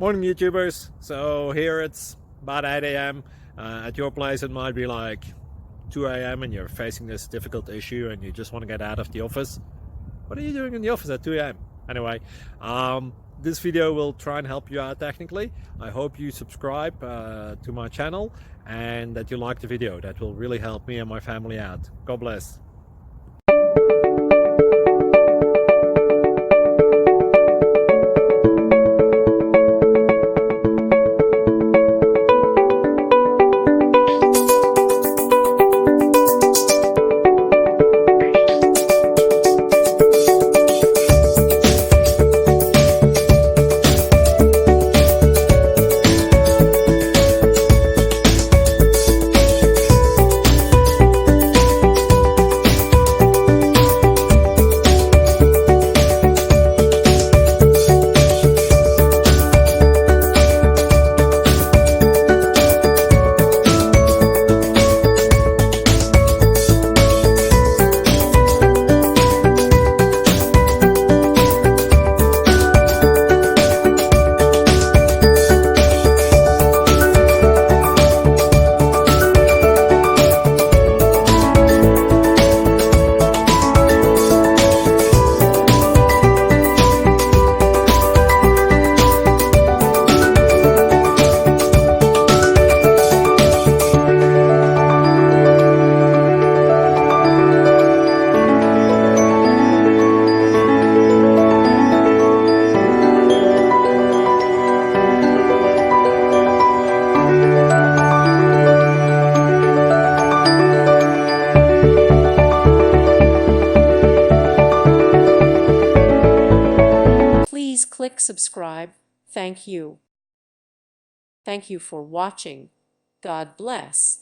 Morning YouTubers. So here it's about 8 a.m. At your place it might be like 2 a.m. and you're facing this difficult issue and you just want to get out of the office. What are you doing in the office at 2 a.m.? Anyway, this video will try and help you out technically. I hope you subscribe to my channel and that you like the video. That will really help me and my family out. God bless. Please click subscribe. Thank you. Thank you for watching. God bless.